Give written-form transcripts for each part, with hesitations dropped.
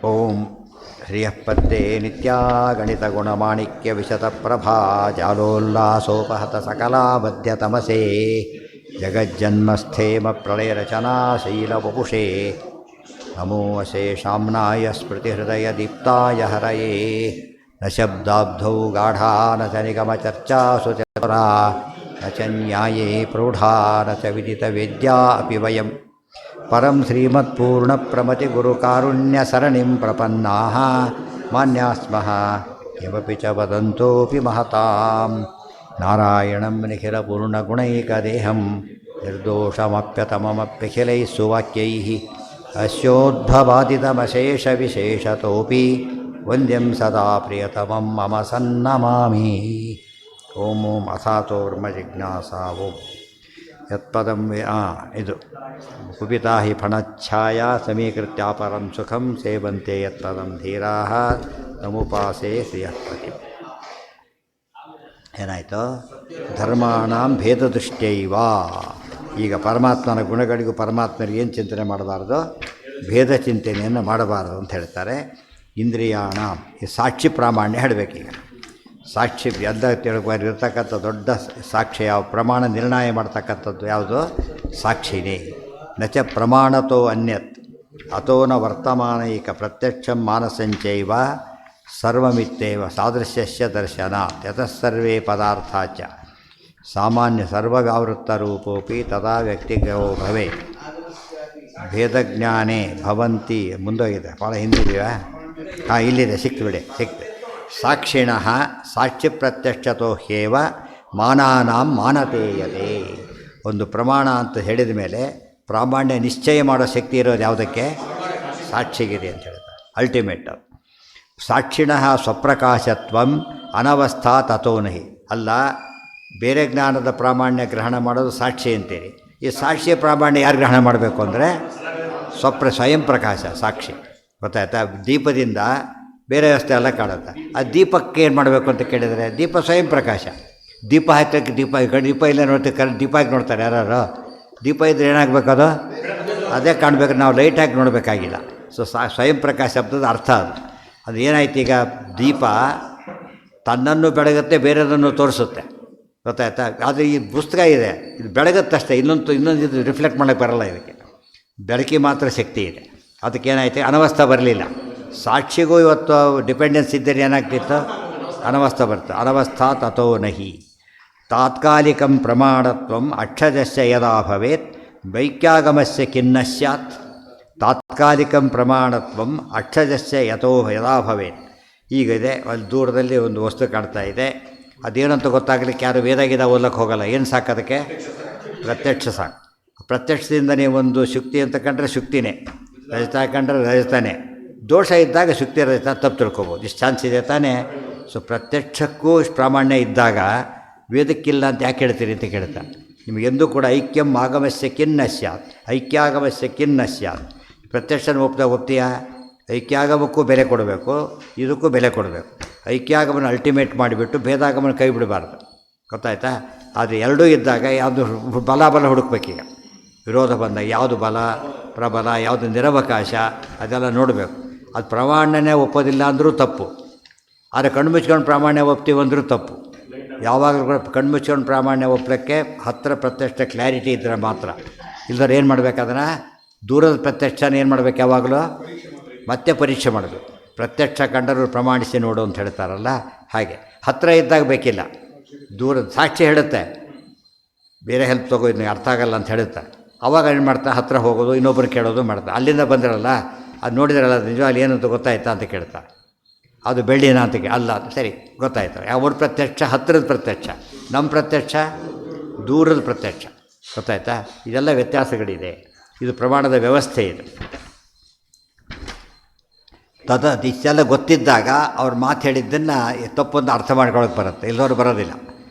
ಓಂ ಶ್ರೀಯಃಪದ್ದೇ ನಿತ್ಯಾಗಣಿತಗುಣಮಾಣಿಕ್ಯವಿಶತಪ್ರಭಾ ಜಾಲೋಲ್ಲಾಸೋಪಹತ ಸಕಲಾಬದ್ಯತಮಸೇ ಜಗಜ್ಜನ್ಮಸ್ಥೇಮ ಪ್ರಳಯರಚನಾಶೀಲವಪುಷೇ ನಮೋ ಅಶೇಷಾಮ್ನಾಯ ಸ್ಮೃತಿಹೃದಯದೀಪ್ತಾಯ ಹರಯೇ ನ ಶಬ್ದಾಬ್ಧೌ ಗಾಢಾ ನ ಚ ನಿಗಮಚರ್ಚಾಸು ಚತುರಾ ನ ಚ ನ್ಯಾಯೇ ಪ್ರೌಢಾ ನ ಚ ವಿದಿತವೇದ್ಯಾ ಅಪಿ ವಯಂ ಪರಂ ಶ್ರೀಮತ್ಪೂರ್ಣಪ್ರಮತಿಗುರುಕಾರುಣ್ಯಸರಣಿಂ ಪ್ರಪನ್ನಾಃ ಮಾನ್ಯಾಸ್ಮಃ ಕಿಮಪಿ ಚ ವದಂತೋಪಿ ಮಹತಾಂ ನಾರಾಯಣಂ ನಿಖಿಲಪೂರ್ಣಗುಣೈಕದೇಹಂ ನಿರ್ದೋಷಮಪ್ಯತಮಮಪ್ಯಖಿಲೈಃ ಸುವಾಕ್ಯೈಃ ಅಸ್ಯೋದ್ಭವಾದಿತಮಶೇಷವಿಶೇಷತೋಪಿ ವಂದ್ಯಂ ಸದಾ ಪ್ರಿಯತಮಂ ಮಮ ಸನ್ನಮಾಮಿ. ಓಂ ಓಂ ಅಥಾತೋ ಬ್ರಹ್ಮ ಜಿಜ್ಞಾಸಾ ಓಂ ಯತ್ಪದಂ ಇದು ಕುಪಿತಾ ಹಿ ಫಣಚ್ಛಾಯಾ ಸಮೀಕೃತ್ಯಾಪರಂ ಸುಖಂ ಸೇವಂತೆ ಯತ್ಪದಂ ಧೀರಾಃ ತಮುಪಾಸೇ ಶ್ರಿಯಃಪತಿ. ಏನಾಯಿತು? ಧರ್ಮಾಣಾಂ ಭೇದದೃಷ್ಟ್ಯೈವ. ಈಗ ಪರಮಾತ್ಮನ ಗುಣಗಳಿಗೂ ಪರಮಾತ್ಮನಿಗೆ ಏನು ಚಿಂತನೆ ಮಾಡಬಾರ್ದು? ಭೇದ ಚಿಂತನೆಯನ್ನು ಮಾಡಬಾರದು ಅಂತ ಹೇಳ್ತಾರೆ. ಇಂದ್ರಿಯಾಣ ಈ ಸಾಕ್ಷಿ ಪ್ರಾಮಾಣ್ಯ ಹೇಳಬೇಕೀಗ. ಸಾಕ್ಷಿ ಎಲ್ಲ ತಿಳ್ಕೊಂಡಿರ್ತಕ್ಕಂಥ ದೊಡ್ಡ ಸಾಕ್ಷಿ ಯಾವ ಪ್ರಮಾಣ ನಿರ್ಣಯ ಮಾಡ್ತಕ್ಕಂಥದ್ದು ಯಾವುದು? ಸಾಕ್ಷಿನೇ. ನಚ ಪ್ರಮಾಣತೋ ಅನ್ಯತ್ ಅಥೋ ನ ವರ್ತಮಾನೈಕ ಪ್ರತ್ಯಕ್ಷಂ ಮಾನಸಂಚೈವ ಸರ್ವಮಿತ್ತೇವ ಸಾದೃಶ್ಯಸ್ಯ ದರ್ಶನಾತ್ ಯತಃಸರ್ವೇ ಪದಾರ್ಥಾ ಚ ಸಾಮಾನ್ಯ ಸರ್ವವ್ಯಾವೃತ್ತರೂಪೋಪಿ ತದಾ ವ್ಯಕ್ತಿಗೋ ಭವೆ ಭೇದಜ್ಞಾನೇ ಭವಂತಿ. ಮುಂದೋಗಿದೆ, ಭಾಳ ಹಿಂದಿದೆಯಾ? ಇಲ್ಲಿದೆ, ಸಿಕ್ತು ಬಿಡಿ, ಸಿಕ್ತು. ಸಾಕ್ಷಿಣಃ ಸಾಕ್ಷಿ ಪ್ರತ್ಯಕ್ಷತೋ ಹ್ಯೇವ ಮಾನಾನಾಂ ಮಾನತೇಯತೆ. ಒಂದು ಪ್ರಮಾಣ ಅಂತ ಹೇಳಿದ ಮೇಲೆ ಪ್ರಾಮಾಣ್ಯ ನಿಶ್ಚಯ ಮಾಡೋ ಶಕ್ತಿ ಇರೋದು ಯಾವುದಕ್ಕೆ? ಸಾಕ್ಷಿಗಿದೆ ಅಂತ ಹೇಳ್ತಾರೆ. ಅಲ್ಟಿಮೇಟ್ ಸಾಕ್ಷಿಣಃ ಸ್ವಪ್ರಕಾಶತ್ವಂ ಅನವಸ್ಥಾ ತಥೋನಹಿ. ಅಲ್ಲ, ಬೇರೆ ಜ್ಞಾನದ ಪ್ರಾಮಾಣ್ಯ ಗ್ರಹಣ ಮಾಡೋದು ಸಾಕ್ಷಿ ಅಂತೀರಿ. ಈ ಸಾಕ್ಷಿಯ ಪ್ರಾಮಾಣ್ಯ ಯಾರು ಗ್ರಹಣ ಮಾಡಬೇಕು ಅಂದರೆ ಸ್ವಯಂ ಪ್ರಕಾಶ ಸಾಕ್ಷಿ. ಗೊತ್ತಾಯ್ತಾ? ದೀಪದಿಂದ ಬೇರೆ ವ್ಯವಸ್ಥೆ ಎಲ್ಲ ಕಾಣುತ್ತೆ. ಆ ದೀಪಕ್ಕೆ ಏನು ಮಾಡಬೇಕು ಅಂತ ಕೇಳಿದರೆ ದೀಪ ಸ್ವಯಂ ಪ್ರಕಾಶ. ದೀಪ ಹಾಕಕ್ಕೆ ದೀಪ ಇಲ್ಲ ನೋಡ್ತೀವಿ, ದೀಪ ಹಾಕಿ ನೋಡ್ತಾರೆ ಯಾರು? ದೀಪ ಇದ್ದರೆ ಏನಾಗಬೇಕದು? ಅದೇ ಕಾಣಬೇಕು, ನಾವು ಲೈಟ್ ಹಾಕಿ ನೋಡಬೇಕಾಗಿಲ್ಲ. ಸೊ ಸ್ವಯಂ ಪ್ರಕಾಶ ಶಬ್ದದ ಅರ್ಥ ಅದು ಏನಾಯ್ತು? ಈಗ ದೀಪ ತನ್ನನ್ನು ಬೆಳಗುತ್ತೆ, ಬೇರೆದನ್ನು ತೋರಿಸುತ್ತೆ. ಗೊತ್ತಾಯ್ತಾ? ಆದರೆ ಈ ಪುಸ್ತಕ ಇದೆ, ಇದು ಬೆಳಗುತ್ತಷ್ಟೇ, ಇನ್ನೊಂದು ಇದು ರಿಫ್ಲೆಕ್ಟ್ ಮಾಡೋಕ್ಕೆ ಬರೋಲ್ಲ. ಇದಕ್ಕೆ ಬೆಳಕಿ ಮಾತ್ರ ಶಕ್ತಿ ಇದೆ. ಅದಕ್ಕೇನಾಯ್ತು? ಅನವಸ್ಥೆ ಬರಲಿಲ್ಲ. ಸಾಕ್ಷಿಗೂ ಇವತ್ತು ಡಿಪೆಂಡೆನ್ಸ್ ಇದ್ದರೆ ಏನಾಗ್ತಿತ್ತು? ಅನವಸ್ಥೆ ಬರ್ತದೆ. ಅನವಸ್ಥಾ ತಥೋ ನಹಿ. ತಾತ್ಕಾಲಿಕಂ ಪ್ರಮಾಣತ್ವಂ ಅಕ್ಷಜಸ್ಯ ಯದಾ ಭವೇತ್ ವೈಕ್ಯಾಗಮಸ್ಯ ಖಿನ್ನ ಸ್ಯಾತ್. ತಾತ್ಕಾಲಿಕಂ ಪ್ರಮಾಣತ್ವಂ ಅಕ್ಷಜಸ್ಯ ಯದಾ ಭವೇತ್. ಈಗ ಇದೆ, ಅಲ್ಲಿ ದೂರದಲ್ಲಿ ಒಂದು ವಸ್ತು ಕಾಣ್ತಾ ಇದೆ, ಅದೇನಂತ ಗೊತ್ತಾಗಲಿಕ್ಕೆ ಯಾರು ವೇದಾಗಿದ ಓದಕ್ಕೆ ಹೋಗಲ್ಲ. ಏನು ಸಾಕು ಅದಕ್ಕೆ? ಪ್ರತ್ಯಕ್ಷ ಸಾಕು. ಪ್ರತ್ಯಕ್ಷದಿಂದ ನೀವೊಂದು ಶುಕ್ತಿ ಅಂತ ಕಂಡ್ರೆ ಶುಕ್ತಿನೇ, ರಜತ ಕಂಡ್ರೆ ರಜತಾನೇ. ದೋಷ ಇದ್ದಾಗ ಶುಕ್ತಿ ರಜತ ತಪ್ಪು ತಿಳ್ಕೊಬೋದು. ಇಷ್ಟು ಚಾನ್ಸ್ ಇದೆ ತಾನೇ. ಸೊ ಪ್ರತ್ಯಕ್ಷಕ್ಕೂ ಪ್ರಾಮಾಣ್ಯ ಇದ್ದಾಗ ವೇದಕ್ಕಿಲ್ಲ ಅಂತ ಯಾಕೆ ಹೇಳ್ತೀರಿ ಅಂತ ಕೇಳ್ತಾರೆ. ನಿಮಗೆಂದೂ ಕೂಡ ಐಕ್ಯಂ ಆಗಮಸ್ಯ ಖಿನ್ನ ಸ್ಯಾತ್, ಐಕ್ಯಾಗಮಸ್ಯ ಖಿನ್ನ ಸ್ಯಾತ್. ಪ್ರತ್ಯಕ್ಷನ ಒಪ್ತೀಯಾ? ಐಕ್ಯಾಗಮಕ್ಕೂ ಬೆಲೆ ಕೊಡಬೇಕು, ಇದಕ್ಕೂ ಬೆಲೆ ಕೊಡಬೇಕು. ಐಕ್ಯಾಗಮನ ಅಲ್ಟಿಮೇಟ್ ಮಾಡಿಬಿಟ್ಟು ಭೇದಾಗಮನ ಕೈ ಬಿಡಬಾರ್ದು. ಗೊತ್ತಾಯ್ತಾ? ಅದು ಎರಡೂ ಇದ್ದಾಗ ಯಾವುದು ಬಲ ಹುಡುಕ್ಬೇಕೀಗ. ವಿರೋಧ ಬಂದಾಗ ಯಾವುದು ಬಲ ಪ್ರಬಲ, ಯಾವುದು ನಿರವಕಾಶ, ಅದೆಲ್ಲ ನೋಡಬೇಕು. ಅದು ಪ್ರಾಮಾಣ್ಯನೇ ಒಪ್ಪೋದಿಲ್ಲ ಅಂದರೂ ತಪ್ಪು. ಆದರೆ ಕಣ್ಮುಚ್ಕೊಂಡು ಪ್ರಾಮಾಣ್ಯ ಒಪ್ತೀವಿ ಅಂದರೂ ತಪ್ಪು. ಯಾವಾಗಲೂ ಕೂಡ ಕಣ್ಮುಚ್ಕೊಂಡು ಪ್ರಾಮಾಣ್ಯ ಒಪ್ಪಲಿಕ್ಕೆ ಹತ್ತಿರ ಪ್ರತ್ಯಕ್ಷ ಕ್ಲಾರಿಟಿ ಇದ್ದರೆ ಮಾತ್ರ. ಇಲ್ದವ್ರು ಏನು ಮಾಡಬೇಕು? ಅದನ್ನು ದೂರದ ಪ್ರತ್ಯಕ್ಷನ ಏನು ಮಾಡಬೇಕು? ಯಾವಾಗಲೂ ಮತ್ತೆ ಪರೀಕ್ಷೆ ಮಾಡಬೇಕು. ಪ್ರತ್ಯಕ್ಷ ಕಂಡರೂ ಪ್ರಮಾಣಿಸಿ ನೋಡು ಅಂತ ಹೇಳ್ತಾರಲ್ಲ ಹಾಗೆ. ಹತ್ತಿರ ಇದ್ದಾಗ ಬೇಕಿಲ್ಲ, ದೂರದ ಸಾಕ್ಷಿ ಹೇಳುತ್ತೆ, ಬೇರೆ ಹೆಲ್ಪ್ ತಗೋ, ಇದನ್ನ ಅರ್ಥ ಆಗಲ್ಲ ಅಂತ ಹೇಳುತ್ತೆ. ಅವಾಗ ಏನು ಮಾಡ್ತಾ? ಹತ್ತಿರ ಹೋಗೋದು, ಇನ್ನೊಬ್ಬರು ಕೇಳೋದು ಮಾಡ್ತಾರೆ. ಅಲ್ಲಿಂದ ಬಂದಿರಲ್ಲ, ಅದು ನೋಡಿದ್ರಲ್ಲ, ನಿಜವಾಗಿ ಏನಂತ ಗೊತ್ತಾಯ್ತಾ ಅಂತ ಕೇಳ್ತಾರೆ. ಅದು ಬೆಳ್ಳಿನ ಅಂತ ಅಲ್ಲ, ಸರಿ ಗೊತ್ತಾಯ್ತು. ಅವ್ರ ಪ್ರತ್ಯಕ್ಷ ಹತ್ತಿರದ ಪ್ರತ್ಯಕ್ಷ, ನಮ್ಮ ಪ್ರತ್ಯಕ್ಷ ದೂರದ ಪ್ರತ್ಯಕ್ಷ. ಗೊತ್ತಾಯ್ತಾ? ಇದೆಲ್ಲ ವ್ಯತ್ಯಾಸಗಳಿದೆ. ಇದು ಪ್ರಮಾಣದ ವ್ಯವಸ್ಥೆ. ಇದು ಇಷ್ಟೆಲ್ಲ ಗೊತ್ತಿದ್ದಾಗ ಅವ್ರು ಮಾತು ಹೇಳಿದ್ದನ್ನು ತಪ್ಪೊಂದು ಅರ್ಥ ಮಾಡ್ಕೊಳ್ಳೋಕೆ ಬರುತ್ತೆ, ಇಲ್ಲದವ್ರು ಬರೋದಿಲ್ಲ.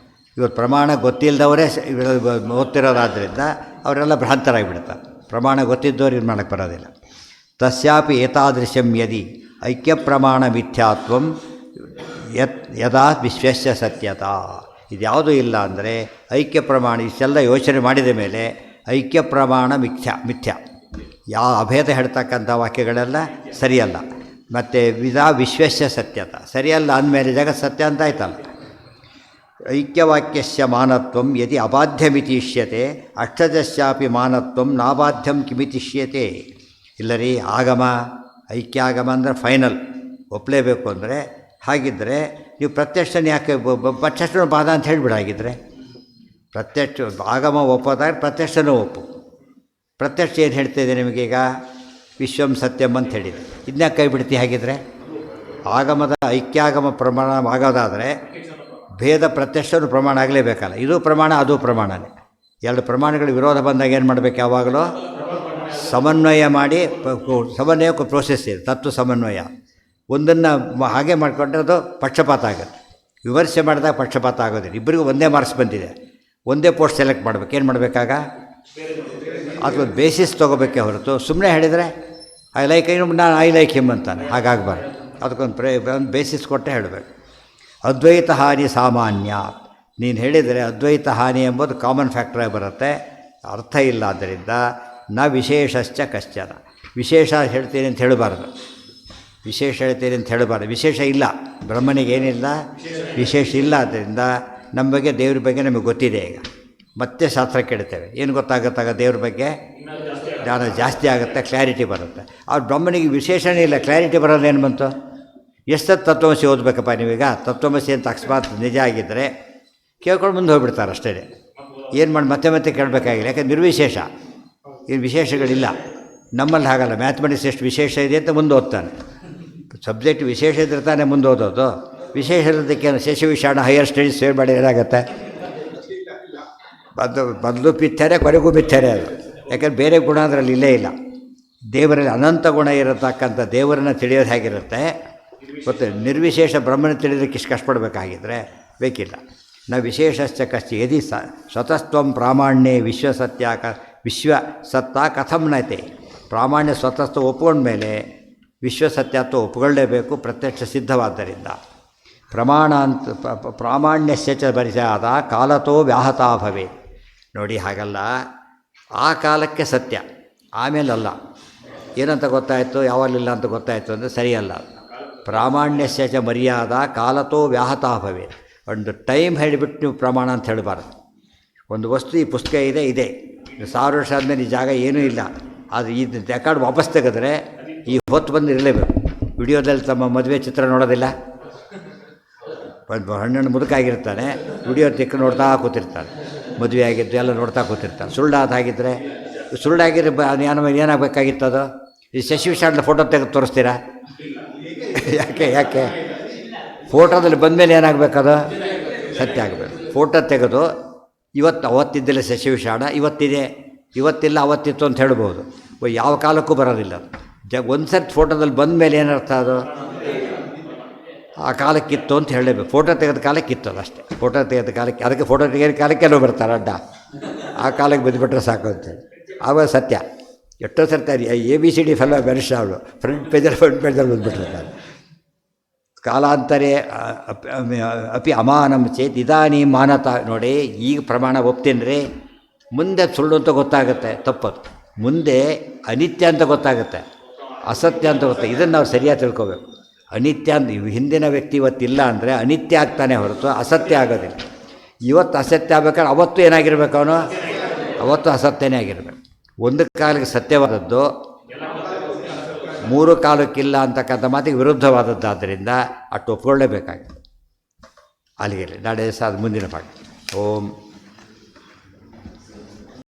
ಇವತ್ತು ಪ್ರಮಾಣ ಗೊತ್ತಿಲ್ಲದವರೇ ಓದ್ತಿರೋದಾದ್ದರಿಂದ ಅವರೆಲ್ಲ ಭ್ರಾಂತರಾಗಿಬಿಡ್ತಾರೆ. ಪ್ರಮಾಣ ಗೊತ್ತಿದ್ದವ್ರು ಇದು ಮಾಡೋಕ್ಕೆ ಬರೋದಿಲ್ಲ. ತಸ್ಯಾಪಿ ಏತಾದೃಶಂ ಯದಿ ಐಕ್ಯ ಪ್ರಮಾಣ ಮಿಥ್ಯಾತ್ವಂ ಯದಾ ವಿಶ್ವಸ್ಯ ಸತ್ಯತಾ. ಇದ್ಯಾವುದೂ ಇಲ್ಲ ಅಂದರೆ ಐಕ್ಯ ಪ್ರಮಾಣ. ಇಷ್ಟೆಲ್ಲ ಯೋಚನೆ ಮಾಡಿದ ಮೇಲೆ ಐಕ್ಯ ಪ್ರಮಾಣ ಮಿಥ್ಯ. ಯಾವ ಅಭೇದ ಹೇಳ್ತಕ್ಕಂಥ ವಾಕ್ಯಗಳೆಲ್ಲ ಸರಿಯಲ್ಲ. ಮತ್ತು ವಿಶ್ವಸ್ಯ ಸತ್ಯತ ಸರಿಯಲ್ಲ ಅಂದಮೇಲೆ ಜಗತ್ ಸತ್ಯ ಅಂತ ಆಯ್ತಲ್ಲ. ಐಕ್ಯವಾಕ್ಯಸ್ಯ ಮಾನತ್ವಂ ಯದಿ ಅಬಾಧ್ಯಮಿತಿಷ್ಯತೆ ಅಕ್ಷಜಸ್ಯಾಪಿ ಮಾನತ್ವಂ ನಾಬಾಧ್ಯಂ ಕಿಮಿತಿಷ್ಯತೆ. ಇಲ್ಲರಿ ಆಗಮ ಐಕ್ಯಾಗಮ ಅಂದರೆ ಫೈನಲ್ ಒಪ್ಪಲೇಬೇಕು ಅಂದರೆ, ಹಾಗಿದ್ದರೆ ನೀವು ಪ್ರತ್ಯಕ್ಷನ ಯಾಕೆ ಪ್ರತ್ಯಕ್ಷನ ಬಾಧ ಅಂತ ಹೇಳಿಬಿಡ. ಹಾಗಿದ್ದರೆ ಪ್ರತ್ಯಕ್ಷ ಆಗಮ ಒಪ್ಪೋದಾಗ ಪ್ರತ್ಯಕ್ಷನೂ ಒಪ್ಪು. ಪ್ರತ್ಯಕ್ಷ ಏನು ಹೇಳ್ತಾಯಿದೆ ನಿಮಗೀಗ? ವಿಶ್ವಂ ಸತ್ಯಂ ಅಂತ ಹೇಳಿದೆ. ಇದನ್ನ ಕೈ ಬಿಡ್ತಿ. ಹಾಗಿದ್ದರೆ ಆಗಮದ ಐಕ್ಯಾಗಮ ಪ್ರಮಾಣ ಆಗೋದಾದರೆ ಭೇದ ಪ್ರತ್ಯಕ್ಷನೂ ಪ್ರಮಾಣ ಆಗಲೇಬೇಕಲ್ಲ. ಇದು ಪ್ರಮಾಣ, ಅದು ಪ್ರಮಾಣನೇ. ಎರಡು ಪ್ರಮಾಣಗಳ ವಿರೋಧ ಬಂದಾಗ ಏನು ಮಾಡಬೇಕು? ಯಾವಾಗಲೂ ಸಮನ್ವಯ ಮಾಡಿ, ಸಮನ್ವಯಕ್ಕೂ ಪ್ರೋಸೆಸ್ ಇದೆ, ತತ್ವ ಸಮನ್ವಯ. ಒಂದನ್ನು ಹಾಗೆ ಮಾಡಿಕೊಂಡ್ರೆ ಅದು ಪಕ್ಷಪಾತ ಆಗುತ್ತೆ. ವಿಮರ್ಶೆ ಮಾಡಿದಾಗ ಪಕ್ಷಪಾತ ಆಗೋದಿಲ್ಲ. ಇಬ್ಬರಿಗೂ ಒಂದೇ ಮಾರ್ಕ್ಸ್ ಬಂದಿದೆ, ಒಂದೇ ಪೋಸ್ಟ್ ಸೆಲೆಕ್ಟ್ ಮಾಡಬೇಕು. ಏನು ಮಾಡಬೇಕಾಗ? ಅಥವಾ ಬೇಸಿಸ್ ತೊಗೋಬೇಕೇ ಹೊರತು ಸುಮ್ಮನೆ ಹೇಳಿದರೆ ಐ ಲೈಕ್ ನಾನು ಐ ಲೈಕ್ ಹಿಮ್ ಅಂತಾನೆ, ಹಾಗಾಗಬಾರ್ದು. ಅದಕ್ಕೊಂದು ಬೇಸಿಸ್ ಕೊಟ್ಟೆ ಹೇಳಬೇಕು. ಅದ್ವೈತ ಹಾನಿ ಸಾಮಾನ್ಯ. ನೀನು ಹೇಳಿದರೆ ಅದ್ವೈತ ಹಾನಿ ಎಂಬುದು ಕಾಮನ್ ಫ್ಯಾಕ್ಟ್ರಾಗಿ ಬರುತ್ತೆ, ಅರ್ಥ ಇಲ್ಲ. ಆದ್ದರಿಂದ ನ ವಿಶೇಷಶ್ಚ ಕಶ್ಚನ. ವಿಶೇಷ ಹೇಳ್ತೀನಿ ಅಂತ ಹೇಳಬಾರ್ದು, ವಿಶೇಷ ಹೇಳ್ತೀನಿ ಅಂತ ಹೇಳಬಾರ್ದು. ವಿಶೇಷ ಇಲ್ಲ, ಬ್ರಹ್ಮನಿಗೇನಿಲ್ಲ, ವಿಶೇಷ ಇಲ್ಲ. ಆದ್ದರಿಂದ ನಮ್ಮ ಬಗ್ಗೆ, ದೇವ್ರ ಬಗ್ಗೆ ನಮಗೆ ಗೊತ್ತಿದೆ. ಈಗ ಮತ್ತೆ ಶಾಸ್ತ್ರ ಕೇಳ್ತೇವೆ, ಏನು ಗೊತ್ತಾಗುತ್ತಾಗ ದೇವ್ರ ಬಗ್ಗೆ ಜ್ಞಾನ ಜಾಸ್ತಿ ಆಗುತ್ತೆ, ಕ್ಲಾರಿಟಿ ಬರುತ್ತೆ. ಅವ್ರು ಬ್ರಹ್ಮನಿಗೆ ವಿಶೇಷನೇ ಇಲ್ಲ, ಕ್ಲಾರಿಟಿ ಬರೋದೇನು ಬಂತು? ಎಷ್ಟು ತತ್ವಮಸಿ ಓದಬೇಕಪ್ಪ ನೀವೀಗ? ತತ್ವಮಸಿ ಅಂತ ಅಕಸ್ಮಾತ್ ನಿಜ ಆಗಿದ್ದರೆ ಕೇಳ್ಕೊಂಡು ಮುಂದೆ ಹೋಗ್ಬಿಡ್ತಾರೆ ಅಷ್ಟೇ. ಏನು ಮಾಡಿ ಮತ್ತೆ ಮತ್ತೆ ಕೇಳಬೇಕಾಗಿಲ್ಲ, ಯಾಕಂದ್ರೆ ನಿರ್ವಿಶೇಷ, ಏನು ವಿಶೇಷಗಳಿಲ್ಲ. ನಮ್ಮಲ್ಲಿ ಹಾಗಲ್ಲ. ಮ್ಯಾಥಮೆಟಿಕ್ಸ್ ಎಷ್ಟು ವಿಶೇಷ ಇದೆ ಅಂತ ಮುಂದೆ ಓದ್ತಾನೆ. ಸಬ್ಜೆಕ್ಟ್ ವಿಶೇಷ ಇದ್ರೆ ತಾನೇ ಮುಂದೆ ಓದೋದು. ವಿಶೇಷ ಇರೋದಕ್ಕೇನು ಶೇಷವಿಷಾಣ ಹೈಯರ್ ಸ್ಟಡೀಸ್ ಸೇವ್ ಮಾಡಿ ಏನಾಗುತ್ತೆ? ಮೊದಲು ಮಿಥ್ಯಾರೆ, ಕೊನೆಗೂ ಮಿಥ್ಯಾರೆ ಅದು. ಯಾಕಂದ್ರೆ ಬೇರೆ ಗುಣ ಅದರಲ್ಲಿ ಇಲ್ಲೇ ಇಲ್ಲ. ದೇವರಲ್ಲಿ ಅನಂತ ಗುಣ ಇರತಕ್ಕಂಥ ದೇವರನ್ನು ತಿಳಿಯೋದು ಹೇಗಿರುತ್ತೆ ಗೊತ್ತು. ನಿರ್ವಿಶೇಷ ಬ್ರಹ್ಮನ ತಿಳಿಯೋದಕ್ಕೆ ಇಷ್ಟು ಕಷ್ಟಪಡಬೇಕಾಗಿದ್ದರೆ ಬೇಕಿಲ್ಲ. ನ ವಿಶೇಷಶ್ಚ ಕಶ್ಚ ಯದಿ ಸ್ವತಸ್ತ್ವಂ ಪ್ರಾಮಾಣ್ಯೇ ವಿಶ್ವಸತ್ತ ಕಥಂ ನತೆ. ಪ್ರಾಮಾಣ್ಯ ಸ್ವತಸ್ತ್ವ ಒಪ್ಕೊಂಡ್ಮೇಲೆ ವಿಶ್ವಸತ್ಯತ್ವ ಒಪ್ಕೊಳ್ಳೇಬೇಕು, ಪ್ರತ್ಯಕ್ಷ ಸಿದ್ಧವಾದ್ದರಿಂದ. ಪ್ರಾಮಾಣ್ಯಸ್ಯ ಚ ಪರಿಚಯಾದ ಕಾಲತೋ ವ್ಯಾಹತಾ ಭವೆ. ನೋಡಿ, ಹಾಗಲ್ಲ. ಆ ಕಾಲಕ್ಕೆ ಸತ್ಯ, ಆಮೇಲಲ್ಲ. ಏನಂತ ಗೊತ್ತಾಯಿತು, ಯಾವಾಗಲಿಲ್ಲ ಅಂತ ಗೊತ್ತಾಯಿತು ಅಂದರೆ ಸರಿಯಲ್ಲ. ಪ್ರಾಮಾಣ್ಯಸ್ಯ ಚ ಮರ್ಯಾದ ಕಾಲತೋ ವ್ಯಾಹತಾ ಭವೆ. ಒಂದು ಟೈಮ್ ಹೇಳಿಬಿಟ್ಟು ನೀವು ಪ್ರಮಾಣ ಅಂತ ಹೇಳಬಾರ್ದು. ಒಂದು ವಸ್ತು ಈ ಪುಸ್ತಕ ಇದೆ, 1000 ವರ್ಷ ಆದಮೇಲೆ ಈ ಜಾಗ ಏನೂ ಇಲ್ಲ, ಅದು ಇದು ರೆಕಾರ್ಡ್ ವಾಪಸ್ ತೆಗೆದ್ರೆ ಈ ಹೊತ್ತು ಬಂದು ಇರಲೇಬೇಕು. ವಿಡಿಯೋದಲ್ಲಿ ತಮ್ಮ ಮದುವೆ ಚಿತ್ರ ನೋಡೋದಿಲ್ಲ. ಹಣ್ಣು ಮುದುಕಾಗಿರ್ತಾನೆ, ವಿಡಿಯೋ ತೆಕ್ಕ ನೋಡ್ತಾ ಕೂತಿರ್ತಾನೆ. ಮದುವೆ ಆಗಿದ್ದು ಎಲ್ಲ ನೋಡ್ತಾ ಕೂತಿರ್ತಾನೆ. ಸುಳ್ಳಾದಾಗಿದ್ದರೆ, ಸುಳ್ಳಾಗಿದ್ರೆ ಏನಾಗಬೇಕಾಗಿತ್ತು? ಅದು ಈ ಶಶಿವಿಷಾಣದ ಫೋಟೋ ತೆಗೆದು ತೋರಿಸ್ತೀರಾ? ಯಾಕೆ ಫೋಟೋದಲ್ಲಿ ಬಂದಮೇಲೆ ಏನಾಗಬೇಕದು? ಸತ್ಯ ಆಗಬೇಕು. ಫೋಟೋ ತೆಗೆದು ಅವತ್ತಿದ್ದಿಲ್ಲ ಶಶಿವಿಷಾಣ, ಇವತ್ತಿದೆ, ಇವತ್ತಿಲ್ಲ ಅವತ್ತಿತ್ತು ಅಂತ ಹೇಳ್ಬೋದು. ಯಾವ ಕಾಲಕ್ಕೂ ಬರೋದಿಲ್ಲ. ಒಂದು ಸರ್ತಿ ಫೋಟೋದಲ್ಲಿ ಬಂದ ಮೇಲೆ ಏನರ್ಥ? ಅದು ಆ ಕಾಲಕ್ಕಿತ್ತು ಅಂತ ಹೇಳಲೇಬೇಕು. ಫೋಟೋ ತೆಗೆದ ಕಾಲಕ್ಕಿತ್ತು ಅದು ಅಷ್ಟೇ. ಫೋಟೋ ತೆಗೆದ ಕಾಲಕ್ಕೆ, ಅದಕ್ಕೆ ಫೋಟೋ ತೆಗೆದ ಕಾಲಕ್ಕೆಲ್ಲೋ ಬರ್ತಾರೆ ಅಡ್ಡ. ಆ ಕಾಲಕ್ಕೆ ಬಿದ್ದುಬಿಟ್ರೆ ಸಾಕು ಅಂತೇಳಿ ಆವಾಗ ಸತ್ಯ. ಎಷ್ಟೋ ಸರ್ತಿ ABCD ಫೆಲ್ಲ ಬೆರೆಸ ಅವಳು ಫ್ರಂಟ್ ಪೇಜಲ್ಲಿ ಬಂದುಬಿಟ್ಟಿರ್ತಾರೆ. ಕಾಲಾಂತರೇ ಅಪಿ ಅಮಾನಂ ಚೇತ್ ಇದಾನಿ ಮಾನತ. ನೋಡಿ, ಈಗ ಪ್ರಮಾಣ ಒಪ್ತೀನಿ ರೀ, ಮುಂದೆ ಸುಳ್ಳು ಅಂತ ಗೊತ್ತಾಗುತ್ತೆ, ತಪ್ಪದು. ಮುಂದೆ ಅನಿತ್ಯ ಅಂತ ಗೊತ್ತಾಗುತ್ತೆ, ಅಸತ್ಯ ಅಂತ ಗೊತ್ತಾಗ. ಇದನ್ನು ನಾವು ಸರಿಯಾಗಿ ತಿಳ್ಕೊಬೇಕು. ಅನಿತ್ಯ ಅಂತ ಹಿಂದಿನ ವ್ಯಕ್ತಿ ಇವತ್ತಿಲ್ಲ ಅಂದರೆ ಅನಿತ್ಯ ಆಗ್ತಾನೆ ಹೊರತು ಅಸತ್ಯ ಆಗೋದಿಲ್ಲ. ಇವತ್ತು ಅಸತ್ಯ ಆಗ್ಬೇಕಾದ್ರೆ ಅವತ್ತು ಏನಾಗಿರ್ಬೇಕು? ಅವನು ಅವತ್ತು ಅಸತ್ಯನೇ ಆಗಿರಬೇಕು. ಒಂದು ಕಾಲಕ್ಕೆ ಸತ್ಯವಾದದ್ದು 3 ಕಾಲಕ್ಕಿಲ್ಲ ಅಂತಕ್ಕಂಥ ಮಾತಿಗೆ ವಿರುದ್ಧವಾದದ್ದಾದ್ದರಿಂದ ಅಷ್ಟು ಒಪ್ಕೊಳ್ಳೇಬೇಕಾಗಿದೆ. ಅಲ್ಲಿಗೆ ನಾಳೆ ದಿವಸ ಅದು ಮುಂದಿನ ಪಾಠ. ಓಂ